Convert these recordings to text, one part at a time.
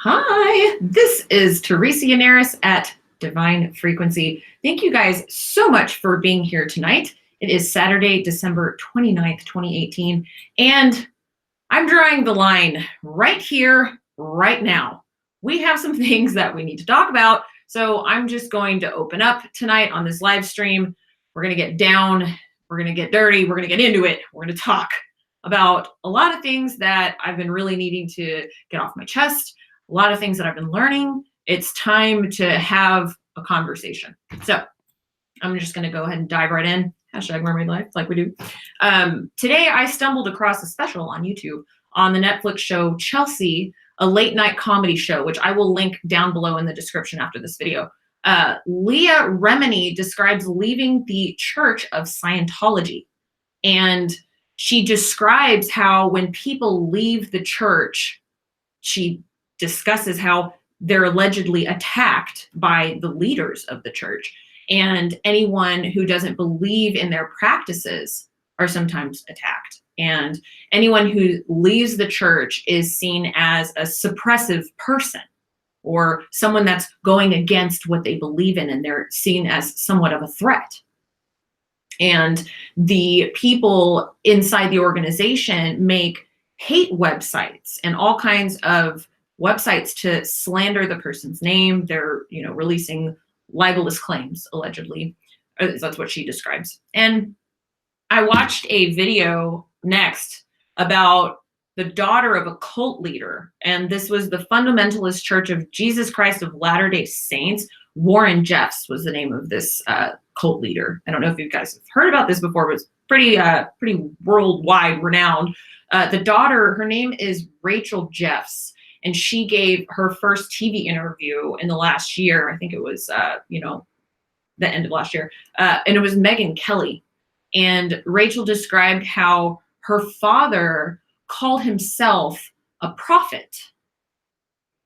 Hi, this is Teresa Yanaros at Divine Frequency. Thank you guys so much for being here tonight. It is Saturday, December 29th, 2018, and I'm drawing the line right here, right now. We have some things that we need to talk about, so I'm just going to open up tonight on this live stream. We're going to get down, we're going to get dirty, we're going to get into it, we're going to talk about a lot of things that I've been really needing to get off my chest. A lot of things that I've been learning. It's time to have a conversation. So I'm just going to go ahead and dive right in. Hashtag mermaid life, like we do. Today I stumbled across a special on YouTube on the Netflix show Chelsea, a late night comedy show, which I will link down below in the description after this video. Leah Remini describes leaving the Church of Scientology. And she describes how when people leave the church, she discusses how they're allegedly attacked by the leaders of the church, and anyone who doesn't believe in their practices are sometimes attacked, and anyone who leaves the church is seen as a suppressive person or someone that's going against what they believe in, and they're seen as somewhat of a threat. And the people inside the organization make hate websites and all kinds of websites to slander the person's name. They're, releasing libelous claims, allegedly. That's what she describes. And I watched a video next about the daughter of a cult leader. And this was the Fundamentalist Church of Jesus Christ of Latter-day Saints. Warren Jeffs was the name of this cult leader. I don't know if you guys have heard about this before, but it's pretty worldwide renowned. The daughter, her name is Rachel Jeffs. And she gave her first TV interview in the last year. I think it was, the end of last year. And it was Megyn Kelly. And Rachel described how her father called himself a prophet.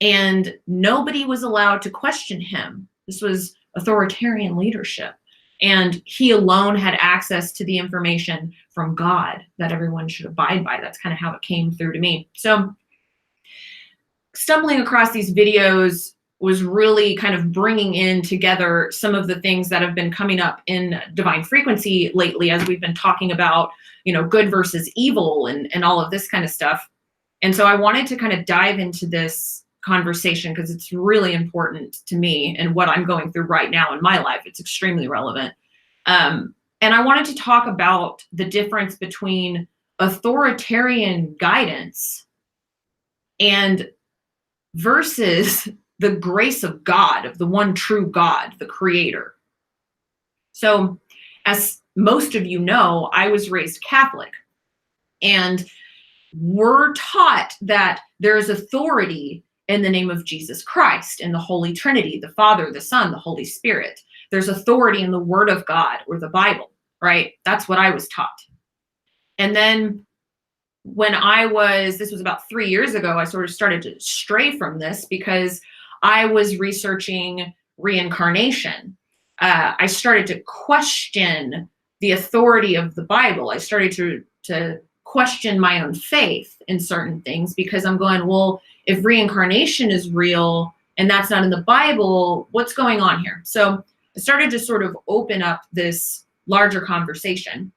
And nobody was allowed to question him. This was authoritarian leadership. And he alone had access to the information from God that everyone should abide by. That's kind of how it came through to me. So stumbling across these videos was really kind of bringing in together some of the things that have been coming up in Divine Frequency lately, as we've been talking about, good versus evil and all of this kind of stuff. And so I wanted to kind of dive into this conversation because it's really important to me and what I'm going through right now in my life. It's extremely relevant. And I wanted to talk about the difference between authoritarian guidance and versus the grace of God, of the one true God, the creator. So as most of you know, I was raised Catholic, and we're taught that there's authority in the name of Jesus Christ, in the Holy Trinity, the Father, the Son, the Holy Spirit. There's authority in the Word of God or the Bible, right? That's what I was taught. And then when this was about 3 years ago, I sort of started to stray from this because I was researching reincarnation. I started to question the authority of the Bible. I started to question my own faith in certain things because I'm going, well, if reincarnation is real and that's not in the Bible, what's going on here? So I started to sort of open up this larger conversation,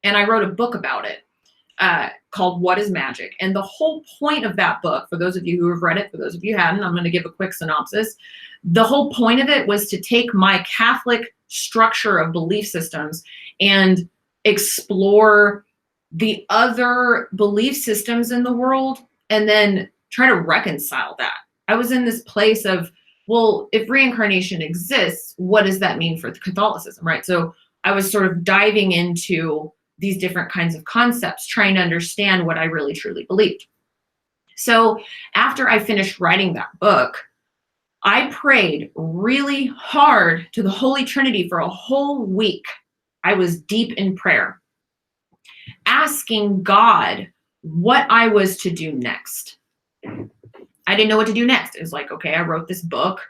and I wrote a book about it. Called What is Magic? And the whole point of that book, for those of you who have read it, for those of you who haven't, I'm going to give a quick synopsis. The whole point of it was to take my Catholic structure of belief systems and explore the other belief systems in the world and then try to reconcile that. I was in this place of, well, if reincarnation exists, what does that mean for Catholicism, right? So I was sort of diving into these different kinds of concepts, trying to understand what I really truly believed. So after I finished writing that book, I prayed really hard to the Holy Trinity for a whole week. I was deep in prayer, asking God what I was to do next. I didn't know what to do next. It was like, okay, I wrote this book,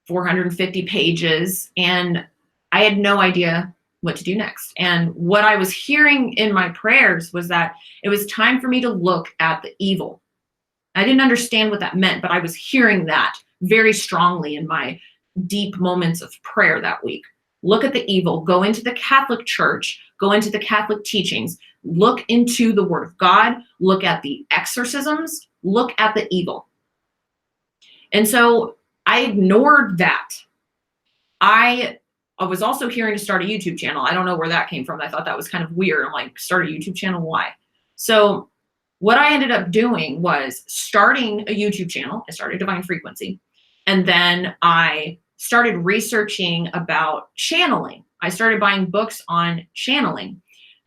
450 pages, and I had no idea what to do next. And what I was hearing in my prayers was that it was time for me to look at the evil. I didn't understand what that meant, but I was hearing that very strongly in my deep moments of prayer that week. Look at the evil, go into the Catholic Church, go into the Catholic teachings, look into the Word of God, look at the exorcisms, look at the evil. And so I ignored that. I was also hearing to start a YouTube channel. I don't know where that came from. I thought that was kind of weird. I'm like, start a YouTube channel? Why? So what I ended up doing was starting a YouTube channel. I started Divine Frequency. And then I started researching about channeling. I started buying books on channeling,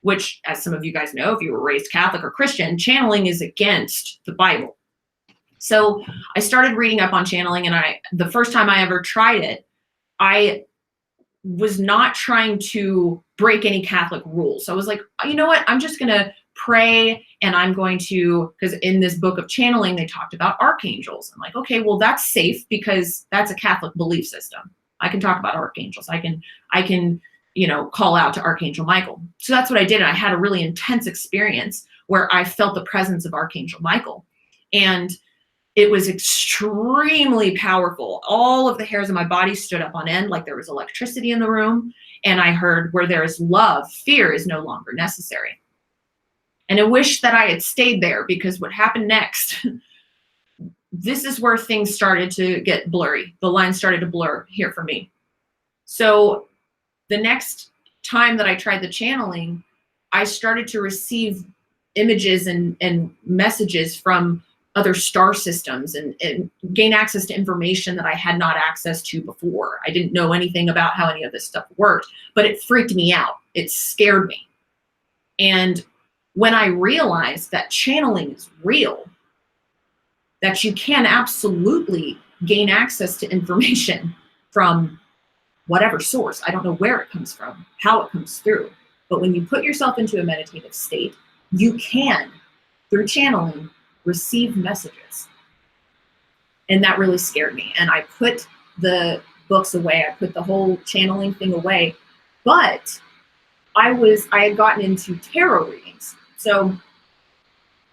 which, as some of you guys know, if you were raised Catholic or Christian, channeling is against the Bible. So I started reading up on channeling, and the first time I ever tried it, I was not trying to break any Catholic rules. So I was like, you know what? I'm just going to pray, and I'm going to, because in this book of channeling, they talked about archangels. I'm like, okay, well, that's safe because that's a Catholic belief system. I can talk about archangels. I can, call out to Archangel Michael. So that's what I did. And I had a really intense experience where I felt the presence of Archangel Michael. And it was extremely powerful. All of the hairs on my body stood up on end, like there was electricity in the room. And I heard, where there is love, fear is no longer necessary. And I wish that I had stayed there, because what happened next, this is where things started to get blurry. The lines started to blur here for me. So the next time that I tried the channeling, I started to receive images and messages from other star systems and gain access to information that I had not access to before. I didn't know anything about how any of this stuff worked, but it freaked me out. It scared me. And when I realized that channeling is real, that you can absolutely gain access to information from whatever source. I don't know where it comes from, how it comes through. But when you put yourself into a meditative state, you can, through channeling, receive messages. And that really scared me. And I put the books away. I put the whole channeling thing away. But I had gotten into tarot readings. So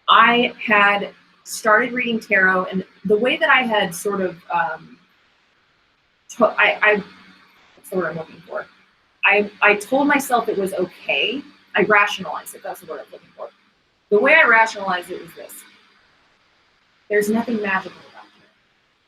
I had started reading tarot, and the way that I had sort of, what's the word I'm looking for? I told myself it was okay. I rationalized it. That's the word I'm looking for. The way I rationalized it was this. There's nothing magical about it.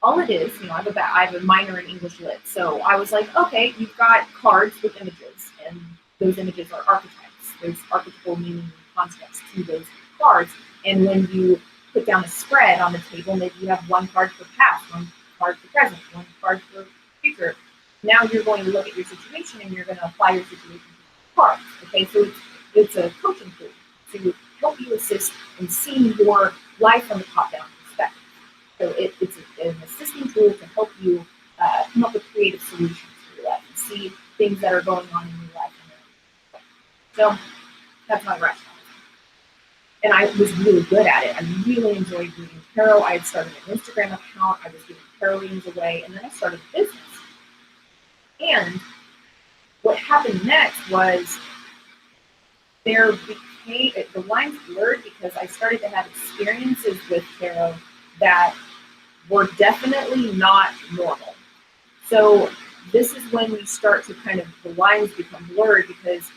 All it is, I have a minor in English Lit. So I was like, okay, you've got cards with images, and those images are archetypes. There's archetypal meaning and concepts to those cards. And when you put down a spread on the table, maybe you have one card for past, one card for present, one card for future. Now you're going to look at your situation, and you're going to apply your situation to the cards. Okay, so it's a coaching tool to help you assist in seeing your life from the top-down perspective. So it's an assisting tool to help you come up with creative solutions for your life and see things that are going on in your life. So that's my rationale. And I was really good at it. I really enjoyed reading tarot. I had started an Instagram account. I was giving tarot readings away, and then I started a business. And what happened next was the lines blurred, because I started to have experiences with tarot that were definitely not normal. So this is when you start to the lines become blurred, because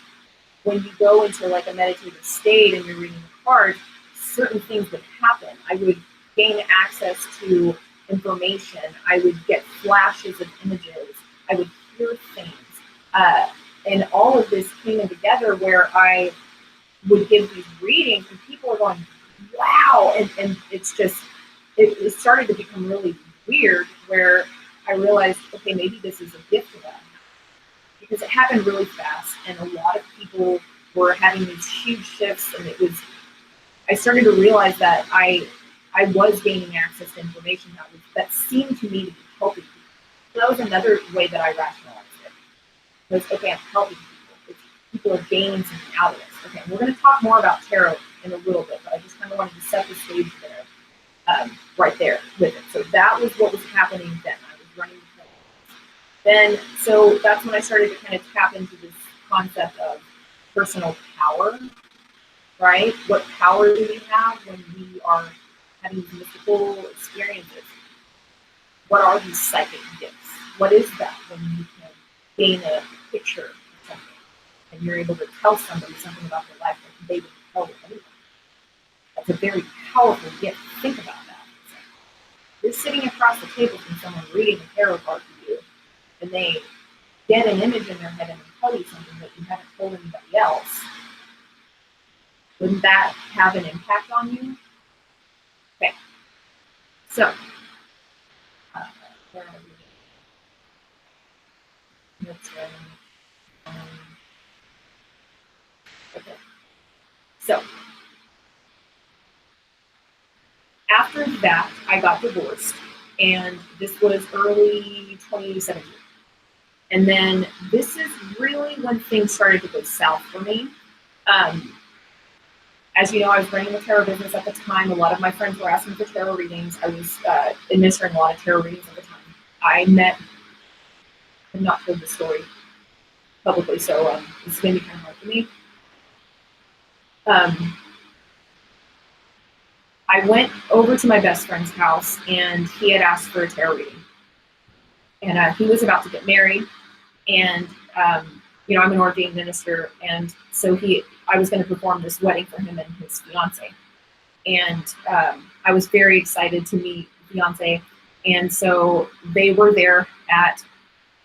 when you go into like a meditative state and you're reading the cards, certain things would happen. I would gain access to information. I would get flashes of images. I would hear things. And all of this came in together where I would give these readings, and people are going, wow. And it's just, it started to become really weird, where I realized, okay, maybe this is a gift that I have. Because it happened really fast, and a lot of people were having these huge shifts, and I started to realize that I was gaining access to information that seemed to me to be helping people. So that was another way that I rationalized it. It was, okay, I'm helping people. People are gaining something out of this. Okay, we're going to talk more about tarot in a little bit, but I just kind of wanted to set the stage there, right there with it. So that was what was happening then. I was running the tarot. Then, so that's when I started to kind of tap into this concept of personal power, right? What power do we have when we are having these mystical experiences. What are these psychic gifts? What is that when you can gain a picture of something and you're able to tell somebody something about their life that they would tell anyone? That's a very powerful gift. Think about that. You're sitting across the table from someone reading a tarot card to you, and they get an image in their head and tell you something that you haven't told anybody else. Wouldn't that have an impact on you? Okay. So, where are we? Okay. So, after that, I got divorced, and this was early 2017. And then this is really when things started to go south for me. As you know, I was running the tarot business at the time. A lot of my friends were asking for tarot readings. I was administering a lot of tarot readings at the time. I've not told the story publicly, so it's going to be kind of hard for me. I went over to my best friend's house, and he had asked for a tarot reading. And he was about to get married, and you know, I'm an ordained minister, and so I was going to perform this wedding for him and his fiance. And I was very excited to meet the fiance, and so they were there at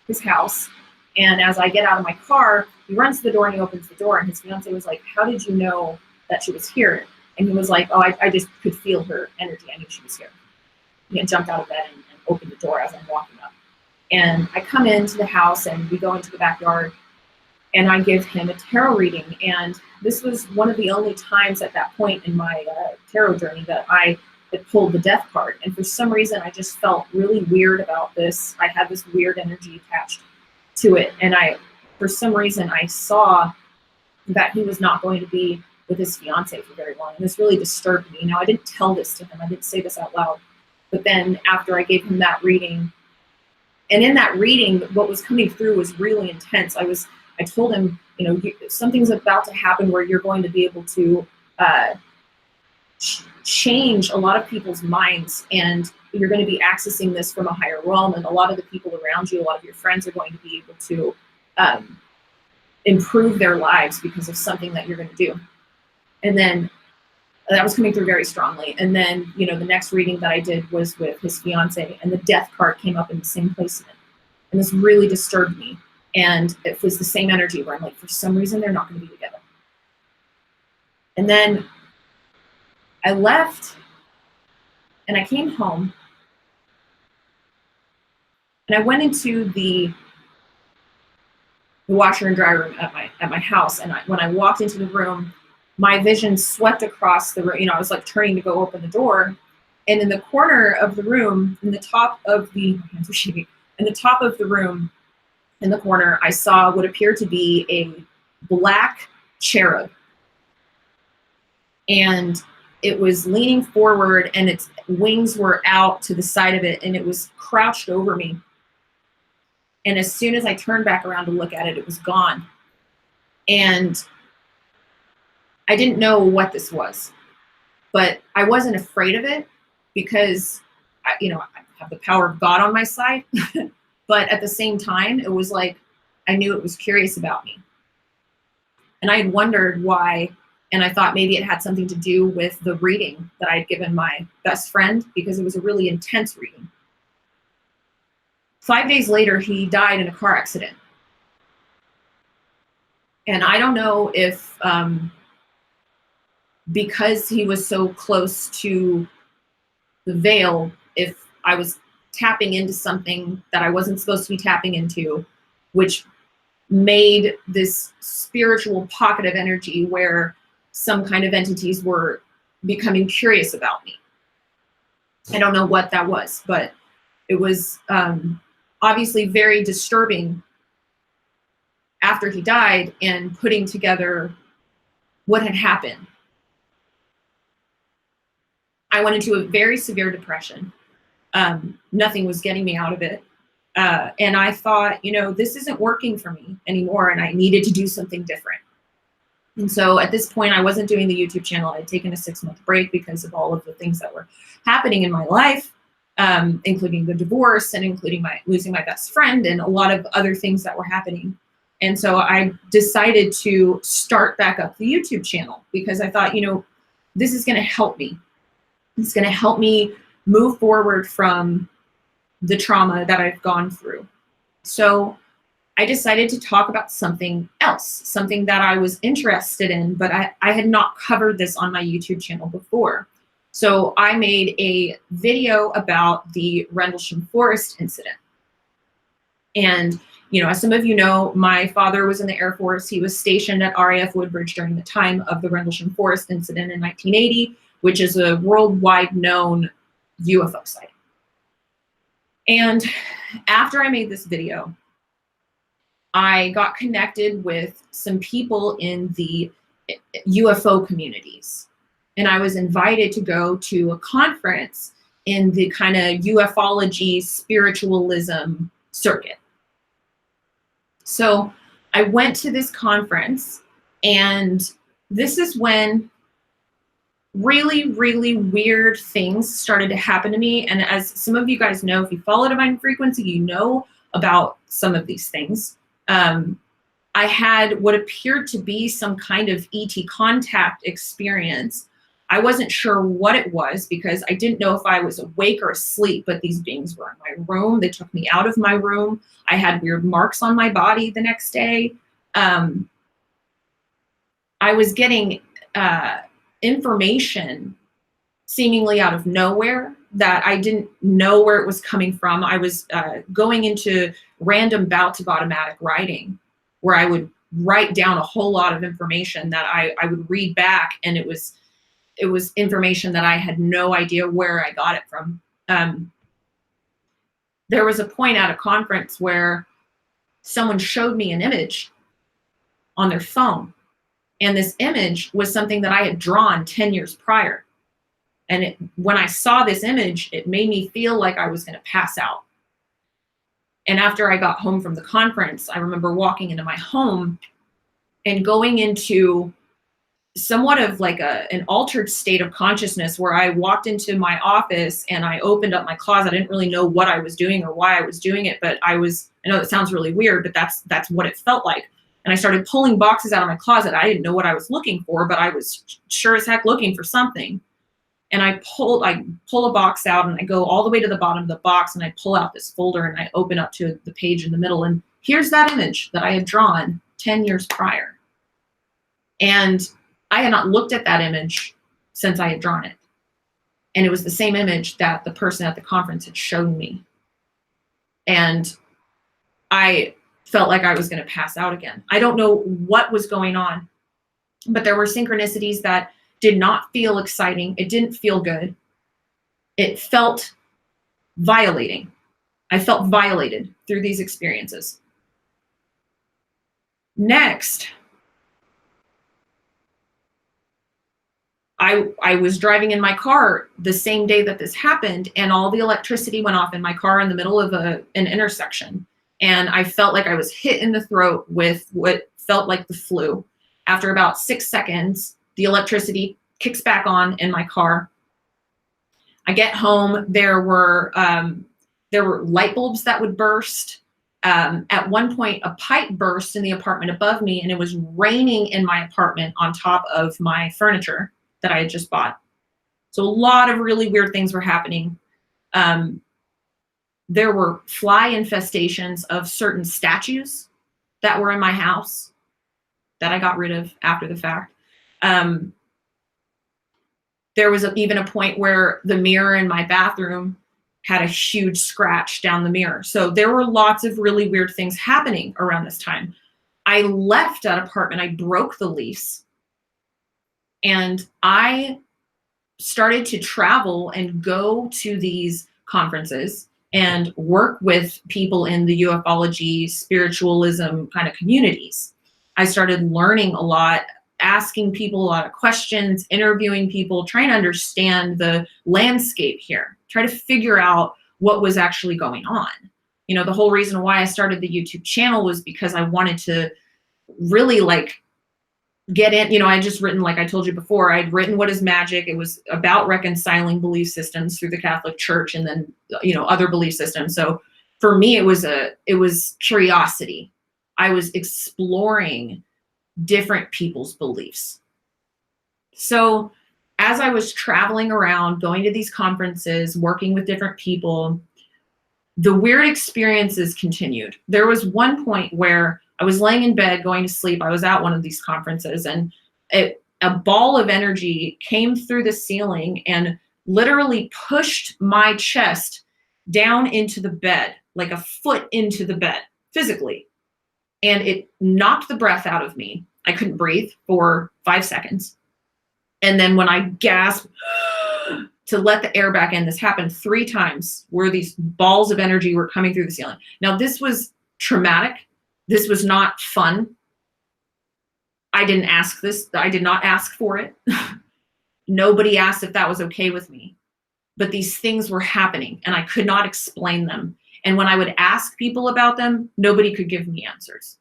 his house. And as I get out of my car, he runs to the door and he opens the door, and his fiance was like, "How did you know that she was here?" And he was like, "Oh, I just could feel her energy. I knew she was here." He had jumped out of bed and opened the door as I'm walking up. And I come into the house, and we go into the backyard, and I give him a tarot reading. And this was one of the only times at that point in my tarot journey that I had pulled the death card. And for some reason, I just felt really weird about this. I had this weird energy attached to it. And for some reason, I saw that he was not going to be with his fiance for very long. And this really disturbed me. Now, I didn't tell this to him. I didn't say this out loud. But then after I gave him that reading, and in that reading, what was coming through was really intense. I told him, you know, something's about to happen where you're going to be able to change a lot of people's minds, and you're going to be accessing this from a higher realm, and a lot of the people around you, a lot of your friends are going to be able to improve their lives because of something that you're going to do. And then that was coming through very strongly. And then, you know, the next reading that I did was with his fiance, and the death card came up in the same placement. And this really disturbed me. And it was the same energy where I'm like, for some reason, they're not going to be together. And then I left, and I came home, and I went into the washer and dryer room at my house. And when I walked into the room, my vision swept across the room. You know, I was like turning to go open the door, and in the corner of the room, in the top of the room, in the corner, I saw what appeared to be a black cherub, and it was leaning forward, and its wings were out to the side of it, and it was crouched over me. And as soon as I turned back around to look at it, it was gone. And I didn't know what this was, but I wasn't afraid of it because, you know, I have the power of God on my side. But at the same time, it was like I knew it was curious about me. And I had wondered why, and I thought maybe it had something to do with the reading that I had given my best friend, because it was a really intense reading. 5 days later, he died in a car accident. And I don't know if because he was so close to the veil, if I was tapping into something that I wasn't supposed to be tapping into, which made this spiritual pocket of energy where some kind of entities were becoming curious about me. I don't know what that was, but it was obviously very disturbing after he died and putting together what had happened. I went into a very severe depression. Nothing was getting me out of it. And I thought, you know, this isn't working for me anymore, and I needed to do something different. And so at this point, I wasn't doing the YouTube channel. I had taken a 6-month break because of all of the things that were happening in my life, including the divorce and including losing my best friend and a lot of other things that were happening. And so I decided to start back up the YouTube channel because I thought, this is going to help me. It's going to help me move forward from the trauma that I've gone through. So I decided to talk about something else, something that I was interested in, but I had not covered this on my YouTube channel before. So I made a video about the Rendlesham Forest incident. And, as some of you know, my father was in the Air Force. He was stationed at RAF Woodbridge during the time of the Rendlesham Forest incident in 1980, which is a worldwide known UFO sighting. And after I made this video, I got connected with some people in the UFO communities. And I was invited to go to a conference in the kind of ufology spiritualism circuit. So I went to this conference, and this is when really, really weird things started to happen to me. And as some of you guys know, if you follow Divine Frequency, you know about some of these things. I had what appeared to be some kind of ET contact experience. I wasn't sure what it was because I didn't know if I was awake or asleep, but these beings were in my room. They took me out of my room. I had weird marks on my body the next day. I was getting information seemingly out of nowhere that I didn't know where it was coming from. I was going into random bouts of automatic writing where I would write down a whole lot of information that I would read back, and it was information that I had no idea where I got it from. There was a point at a conference where someone showed me an image on their phone, and this image was something that I had drawn 10 years prior. And when I saw this image, it made me feel like I was going to pass out. And after I got home from the conference, I remember walking into my home and going into somewhat of like an altered state of consciousness where I walked into my office and I opened up my closet. I didn't really know what I was doing or why I was doing it, but I know that sounds really weird, but that's what it felt like. And I started pulling boxes out of my closet. I didn't know what I was looking for, but I was sure as heck looking for something. And I pull a box out, and I go all the way to the bottom of the box, and I pull out this folder, and I open up to the page in the middle, and here's that image that I had drawn 10 years prior. And I had not looked at that image since I had drawn it. And it was the same image that the person at the conference had shown me. And I felt like I was going to pass out again. I don't know what was going on, but there were synchronicities that did not feel exciting. It didn't feel good. It felt violating. I felt violated through these experiences. Next, I was driving in my car the same day that this happened, and all the electricity went off in my car in the middle of an intersection. And I felt like I was hit in the throat with what felt like the flu. After about 6 seconds, the electricity kicks back on in my car. I get home. There were light bulbs that would burst. At one point, a pipe burst in the apartment above me, and it was raining in my apartment on top of my furniture that I had just bought. So a lot of really weird things were happening. There were fly infestations of certain statues that were in my house that I got rid of after the fact. There was even a point where the mirror in my bathroom had a huge scratch down the mirror. So there were lots of really weird things happening around this time. I left that apartment. I broke the lease. And I started to travel and go to these conferences and work with people in the ufology, spiritualism kind of communities. I started learning a lot, asking people a lot of questions, interviewing people, trying to understand the landscape here, try to figure out what was actually going on. You know, the whole reason why I started the YouTube channel was because I wanted to really get in, you know, I just written, like I told you before, I'd written What is Magic. It was about reconciling belief systems through the Catholic Church and then, you know, other belief systems. So for me, it was curiosity. I was exploring different people's beliefs. So as I was traveling around, going to these conferences, working with different people, the weird experiences continued. There was one point where I was laying in bed going to sleep. I was at one of these conferences, and a ball of energy came through the ceiling and literally pushed my chest down into the bed, like a foot into the bed, physically. And it knocked the breath out of me. I couldn't breathe for 5 seconds. And then when I gasped to let the air back in, this happened 3 times where these balls of energy were coming through the ceiling. Now, this was traumatic. This was not fun. I didn't ask this. I did not ask for it. Nobody asked if that was okay with me. But these things were happening and I could not explain them. And when I would ask people about them, nobody could give me answers.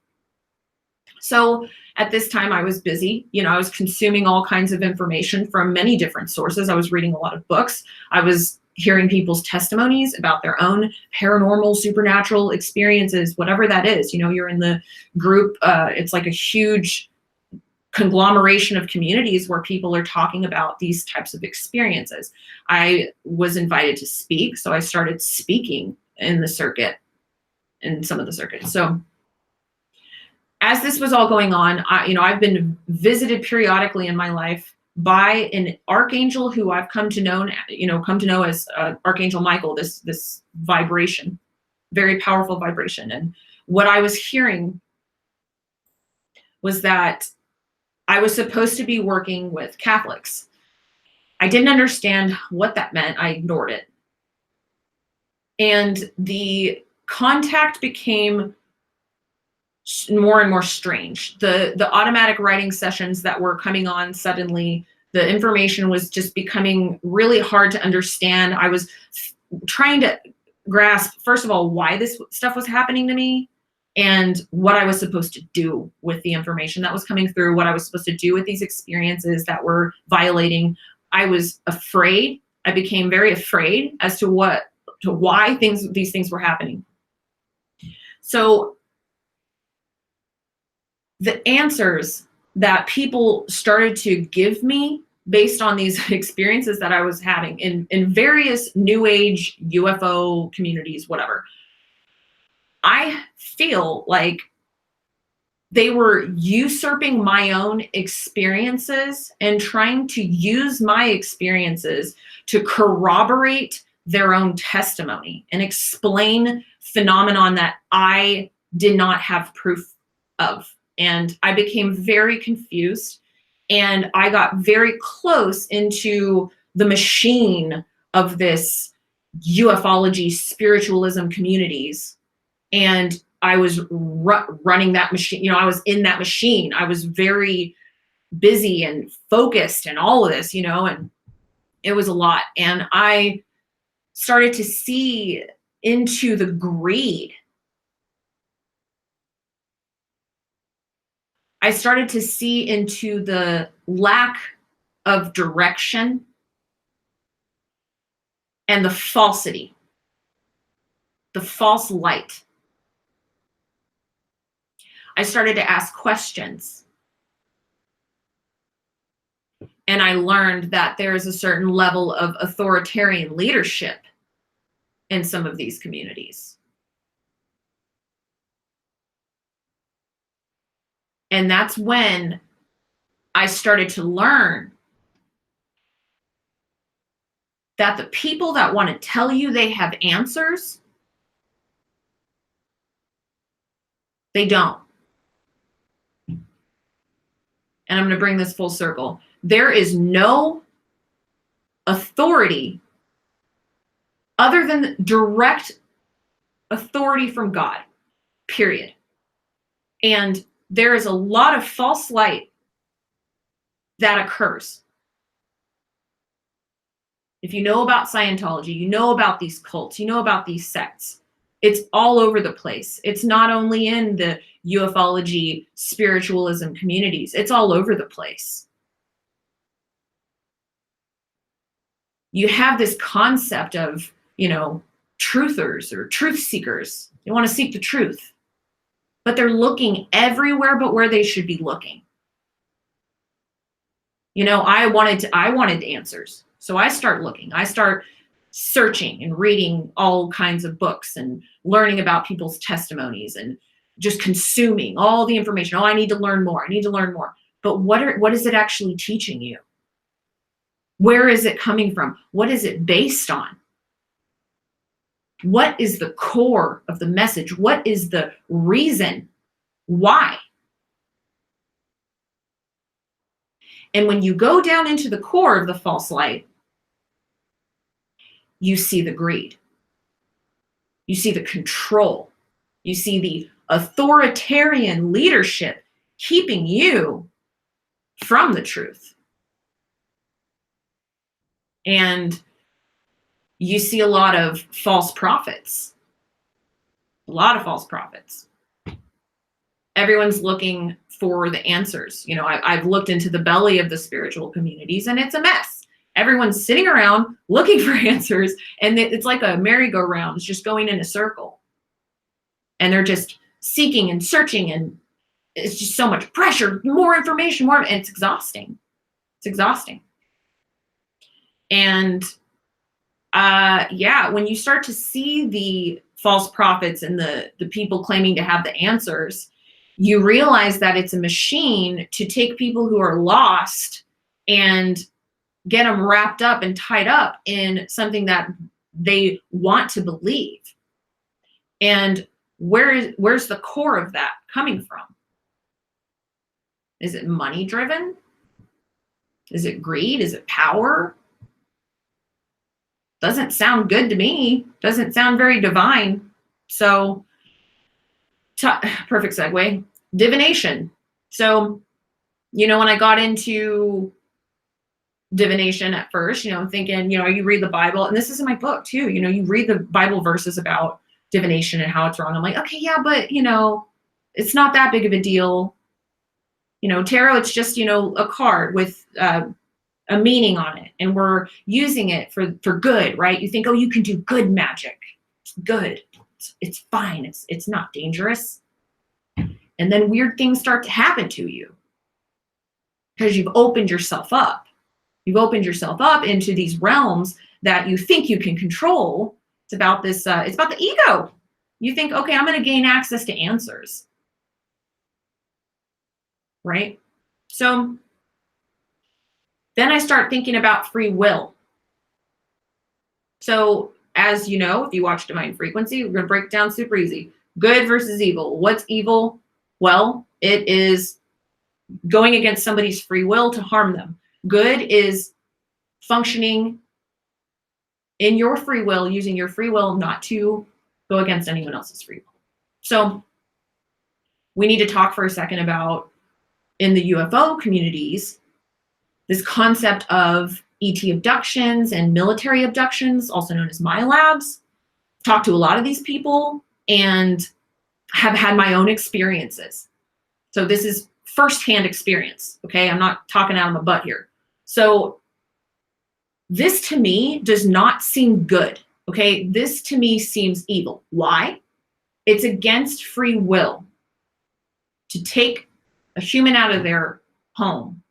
So at this time I was busy. You know, I was consuming all kinds of information from many different sources. I was reading a lot of books. I was hearing people's testimonies about their own paranormal, supernatural experiences, whatever that is. You know, you're in the group. It's like a huge conglomeration of communities where people are talking about these types of experiences. I was invited to speak, so I started speaking in the circuit, in some of the circuits. So as this was all going on, I've been visited periodically in my life by an archangel who I've come to know as Archangel Michael, this vibration, very powerful vibration. And what I was hearing was that I was supposed to be working with Catholics. I didn't understand what that meant. I ignored it. And the contact became more and more strange. The automatic writing sessions that were coming on suddenly, the information was just becoming really hard to understand. I was trying to grasp, first of all, why this stuff was happening to me and what I was supposed to do with the information that was coming through, what I was supposed to do with these experiences that were violating. I was afraid. I became very afraid as to why these things were happening. So the answers that people started to give me based on these experiences that I was having in various New Age UFO communities, whatever, I feel like they were usurping my own experiences and trying to use my experiences to corroborate their own testimony and explain phenomenon that I did not have proof of. And I became very confused, and I got very close into the machine of this ufology spiritualism communities. And I was running that machine. You know, I was in that machine. I was very busy and focused and all of this, you know, and it was a lot. And I started to see into the greed. I started to see into the lack of direction and the falsity, the false light. I started to ask questions. And I learned that there is a certain level of authoritarian leadership in some of these communities. And that's when I started to learn that the people that want to tell you they have answers, they don't. And I'm going to bring this full circle. There is no authority other than direct authority from God, period. And there is a lot of false light that occurs. If you know about Scientology, you know about these cults, you know about these sects. It's all over the place. It's not only in the ufology, spiritualism communities. It's all over the place. You have this concept of, truthers or truth seekers. They want to seek the truth, but they're looking everywhere but where they should be looking. I wanted answers. So I start looking. I start searching and reading all kinds of books and learning about people's testimonies and just consuming all the information. Oh, I need to learn more. I need to learn more. But what is it actually teaching you? Where is it coming from? What is it based on? What is the core of the message? What is the reason why? And when you go down into the core of the false light, you see the greed. You see the control. You see the authoritarian leadership keeping you from the truth. And you see a lot of false prophets. A lot of false prophets. Everyone's looking for the answers. I've looked into the belly of the spiritual communities and it's a mess. Everyone's sitting around looking for answers, and it's like a merry-go-round. It's just going in a circle. And they're just seeking and searching, and it's just so much pressure, more information, and it's exhausting. It's exhausting. And when you start to see the false prophets and the people claiming to have the answers, you realize that it's a machine to take people who are lost and get them wrapped up and tied up in something that they want to believe. And where's the core of that coming from? Is it money driven? Is it greed? Is it power? Doesn't sound good to me. Doesn't sound very divine. So, perfect segue. Divination. So, when I got into divination at first, I'm thinking, you read the Bible, and this is in my book too. You read the Bible verses about divination and how it's wrong. I'm like, okay, yeah, but it's not that big of a deal. Tarot, it's just, a card with a meaning on it, and we're using it for good, right? You think, oh, you can do good magic. It's good. It's fine. It's not dangerous. And then weird things start to happen to you because you've opened yourself up. You've opened yourself up into these realms that you think you can control. It's about this, it's about the ego. You think, okay, I'm going to gain access to answers. Right? So then I start thinking about free will. So as you know, if you watch Divine Frequency, we're going to break it down super easy. Good versus evil. What's evil? Well, it is going against somebody's free will to harm them. Good is functioning in your free will, using your free will not to go against anyone else's free will. So we need to talk for a second about, in the UFO communities, this concept of ET abductions and military abductions, also known as MyLabs. Talked to a lot of these people and have had my own experiences. So this is firsthand experience, okay? I'm not talking out of my butt here. So this to me does not seem good, okay? This to me seems evil. Why? It's against free will to take a human out of their home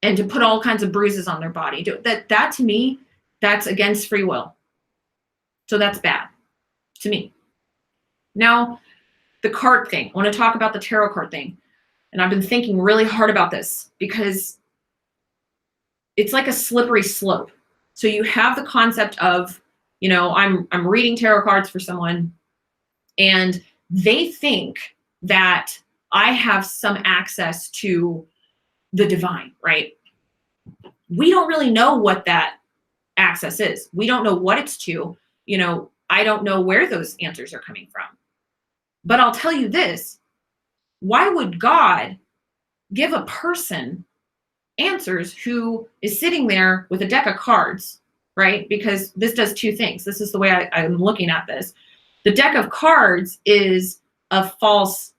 and to put all kinds of bruises on their body. That to me, that's against free will. So that's bad to me. Now, the card thing. I want to talk about the tarot card thing. And I've been thinking really hard about this because it's like a slippery slope. So you have the concept of, I'm reading tarot cards for someone and they think that I have some access to the divine, right? We don't really know what that access is. We don't know what it's to. I don't know where those answers are coming from. But I'll tell you this, why would God give a person answers who is sitting there with a deck of cards, right? Because this does two things. This is the way I'm looking at this. The deck of cards is a false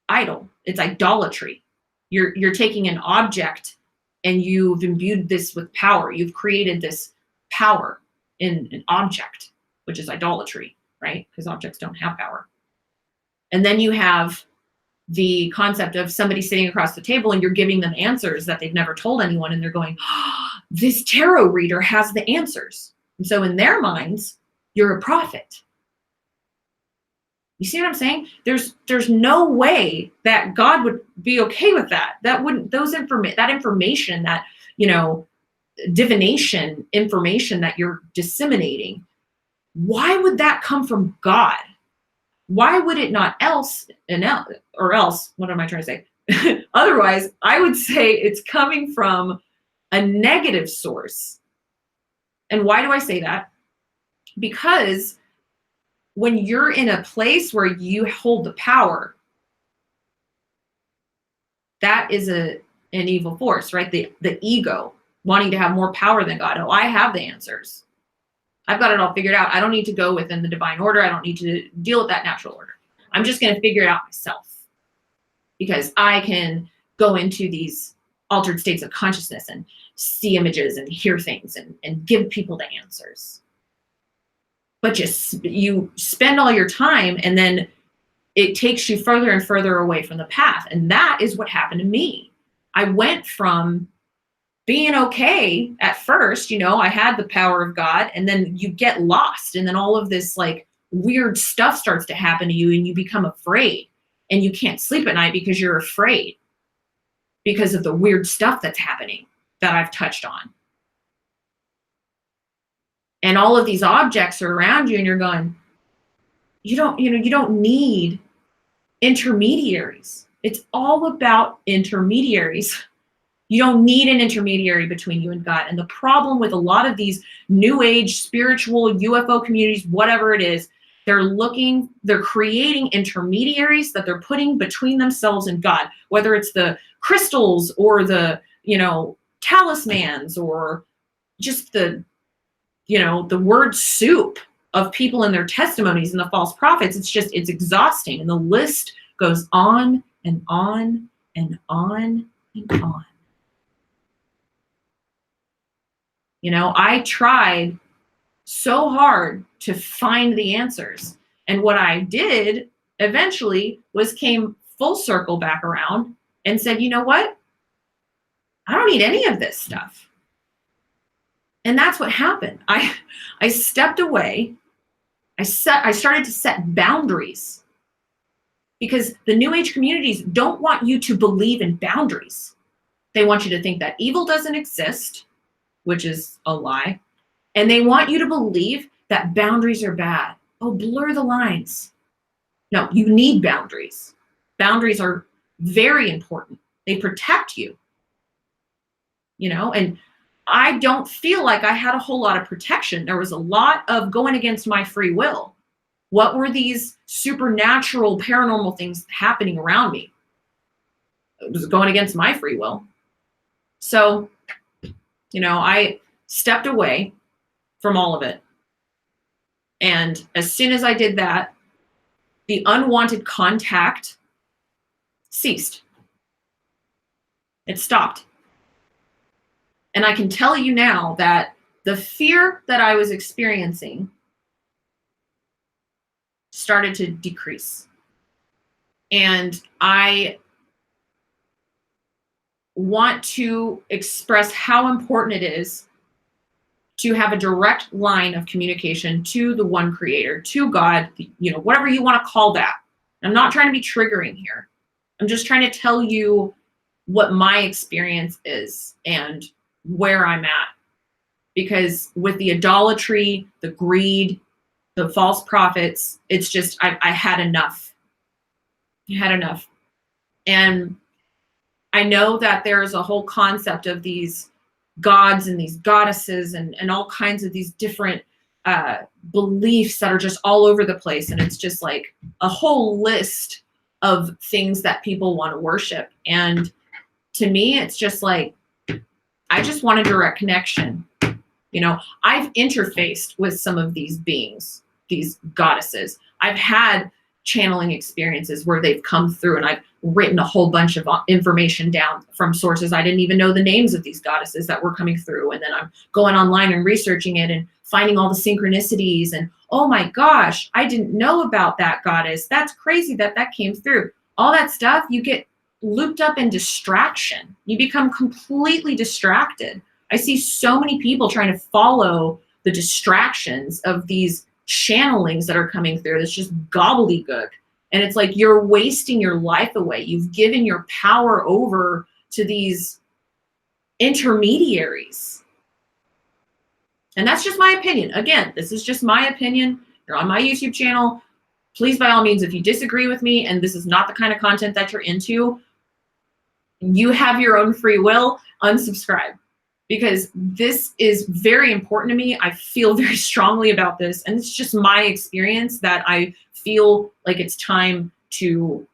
idol. It's idolatry. You're taking an object and you've imbued this with power. You've created this power in an object, which is idolatry, right? Because objects don't have power. And then you have the concept of somebody sitting across the table and you're giving them answers that they've never told anyone. And they're going, oh, this tarot reader has the answers. And so in their minds, you're a prophet. You see what I'm saying? There's no way that God would be okay with that. That wouldn't, that information, that, you know, divination information that you're disseminating, why would that come from God? Why would it not else, what am I trying to say? Otherwise, I would say it's coming from a negative source. And why do I say that? Because when you're in a place where you hold the power, that is an evil force, right? The ego wanting to have more power than God. Oh, I have the answers. I've got it all figured out. I don't need to go within the divine order. I don't need to deal with that natural order. I'm just going to figure it out myself because I can go into these altered states of consciousness and see images and hear things and give people the answers. But you spend all your time and then it takes you further and further away from the path. And that is what happened to me. I went from being okay at first, you know, I had the power of God, and then you get lost. And then all of this like weird stuff starts to happen to you and you become afraid and you can't sleep at night because you're afraid because of the weird stuff that's happening that I've touched on. And all of these objects are around you and you're going, you don't need intermediaries. It's all about intermediaries. You don't need an intermediary between you and God. And the problem with a lot of these new age spiritual UFO communities, whatever it is, they're creating intermediaries that they're putting between themselves and God, whether it's the crystals or the, talismans or just the word soup of people and their testimonies and the false prophets. It's exhausting. And the list goes on and on and on and on. I tried so hard to find the answers. And what I did eventually was came full circle back around and said, you know what? I don't need any of this stuff. And that's what happened. I stepped away. I started to set boundaries because the New Age communities don't want you to believe in boundaries. They want you to think that evil doesn't exist, which is a lie. And they want you to believe that boundaries are bad. Oh, blur the lines. No, you need boundaries. Boundaries are very important. They protect you. And I don't feel like I had a whole lot of protection. There was a lot of going against my free will. What were these supernatural, paranormal things happening around me? It was going against my free will. So, I stepped away from all of it. And as soon as I did that, the unwanted contact ceased. It stopped. And I can tell you now that the fear that I was experiencing started to decrease. And I want to express how important it is to have a direct line of communication to the one creator, to God, whatever you want to call that. I'm not trying to be triggering here. I'm just trying to tell you what my experience is and where I'm at. Because with the idolatry, the greed, the false prophets, it's just, I had enough. I had enough. And I know that there's a whole concept of these gods and these goddesses and all kinds of these different beliefs that are just all over the place. And it's just like a whole list of things that people want to worship. And to me, it's just like, I just want a direct connection. I've interfaced with some of these beings, these goddesses. I've had channeling experiences where they've come through, and I've written a whole bunch of information down from sources. I didn't even know the names of these goddesses that were coming through. And then I'm going online and researching it and finding all the synchronicities, and oh my gosh, I didn't know about that goddess. That's crazy that that came through. All that stuff, you get looped up in distraction. You become completely distracted. I see so many people trying to follow the distractions of these channelings that are coming through. It's just gobbledygook. And it's like you're wasting your life away. You've given your power over to these intermediaries. And that's just my opinion. Again, this is just my opinion. You're on my YouTube channel. Please, by all means, if you disagree with me and this is not the kind of content that you're into, you have your own free will, unsubscribe. Because this is very important to me. I feel very strongly about this, and it's just my experience that I feel like it's time to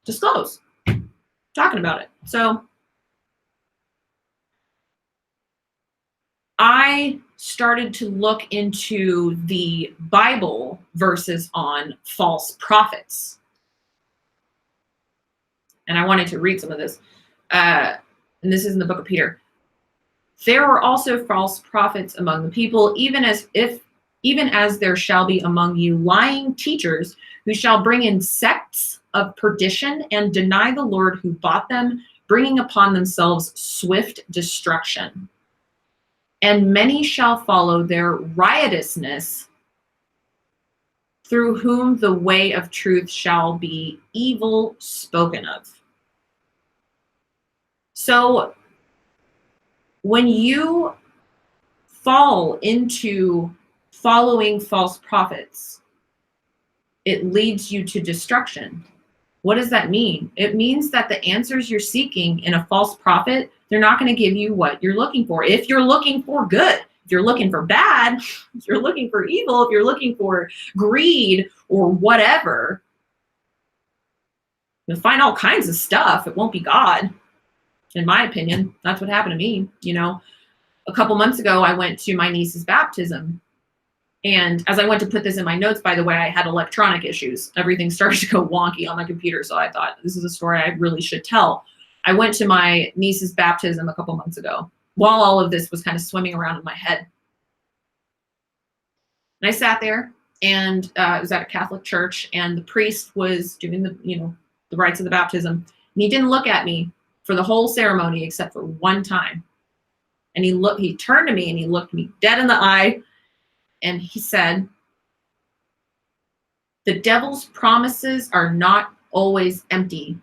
disclose, talking about it. So I started to look into the Bible verses on false prophets. And I wanted to read some of this. And this is in the book of Peter. There are also false prophets among the people, even as there shall be among you lying teachers who shall bring in sects of perdition and deny the Lord who bought them, bringing upon themselves swift destruction. And many shall follow their riotousness, through whom the way of truth shall be evil spoken of. So when you fall into following false prophets, it leads you to destruction. What does that mean? It means that the answers you're seeking in a false prophet, they're not going to give you what you're looking for. If you're looking for good, if you're looking for bad, if you're looking for evil, if you're looking for greed or whatever, you'll find all kinds of stuff. It won't be God. In my opinion, that's what happened to me. You know, a couple months ago, I went to my niece's baptism. And as I went to put this in my notes, by the way, I had electronic issues. Everything started to go wonky on my computer. So I thought, this is a story I really should tell. I went to my niece's baptism a couple months ago while all of this was kind of swimming around in my head. And I sat there, and it was at a Catholic church, and the priest was doing the rites of the baptism. And he didn't look at me for the whole ceremony except for one time. And he turned to me and he looked me dead in the eye, and he said, "The devil's promises are not always empty.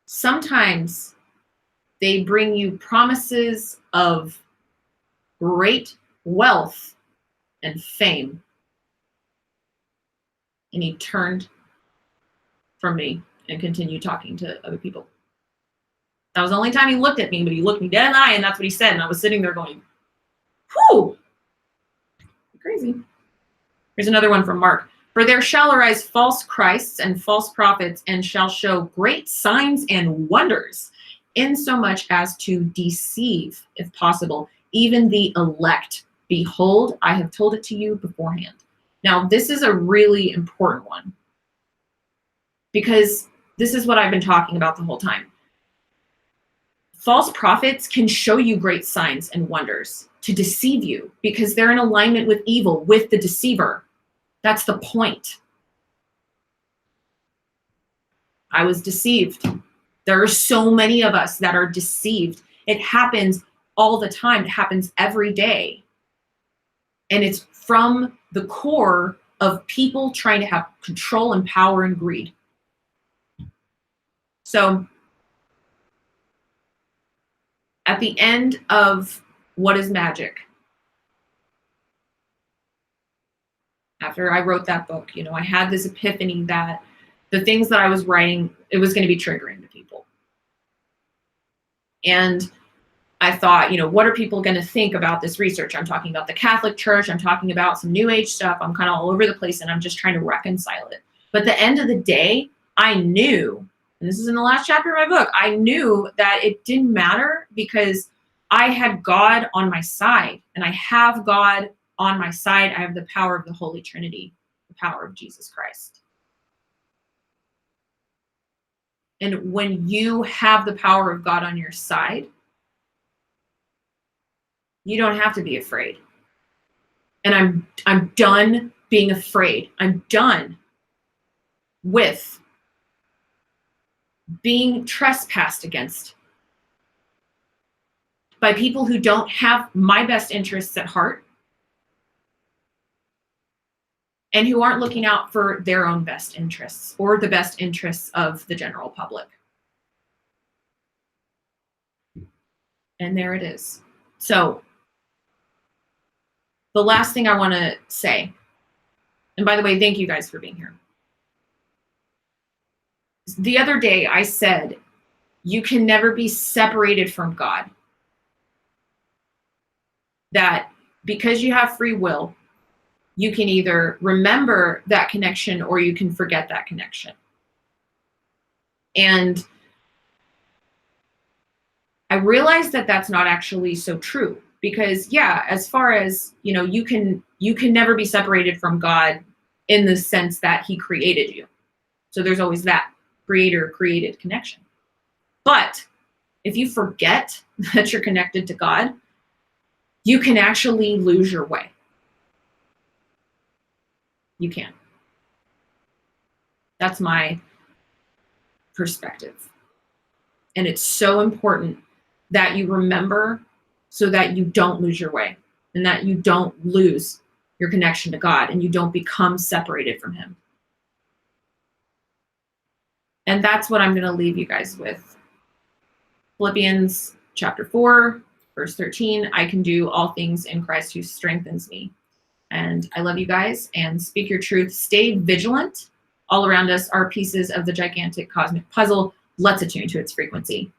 Sometimes they bring you promises of great wealth and fame." And he turned from me and continued talking to other people. That was the only time he looked at me, but he looked me dead in the eye, and that's what he said. And I was sitting there going, whew, crazy. Here's another one from Mark. "For there shall arise false Christs and false prophets, and shall show great signs and wonders, insomuch as to deceive, if possible, even the elect. Behold, I have told it to you beforehand." Now, this is a really important one, because this is what I've been talking about the whole time. False prophets can show you great signs and wonders to deceive you because they're in alignment with evil, with the deceiver. That's the point. I was deceived. There are so many of us that are deceived. It happens all the time. It happens every day. And it's from the core of people trying to have control and power and greed. So at the end of What is Magic, after I wrote that book, I had this epiphany that the things that I was writing, it was going to be triggering to people. And I thought, what are people going to think about this research? I'm talking about the Catholic Church. I'm talking about some New Age stuff. I'm kind of all over the place, and I'm just trying to reconcile it. But at the end of the day, I knew, and this is in the last chapter of my book, I knew that it didn't matter because I had God on my side, and I have God on my side. I have the power of the Holy Trinity. the power of Jesus Christ. And when you have the power of God on your side, you don't have to be afraid. And I'm done being afraid. I'm done with being trespassed against by people who don't have my best interests at heart and who aren't looking out for their own best interests or the best interests of the general public. And there it is. So the last thing I want to say, and by the way, thank you guys for being here. The other day I said, you can never be separated from God. That because you have free will, you can either remember that connection or you can forget that connection. And I realized that that's not actually so true, because yeah, as far as, you know, you can never be separated from God in the sense that he created you. So there's always that creator-created connection. But if you forget that you're connected to God, you can actually lose your way. You can. That's my perspective. And it's so important that you remember so that you don't lose your way and that you don't lose your connection to God and you don't become separated from him. And that's what I'm going to leave you guys with. Philippians chapter 4, verse 13, I can do all things in Christ who strengthens me. And I love you guys, and speak your truth. Stay vigilant. All around us are pieces of the gigantic cosmic puzzle. Let's attune to its frequency.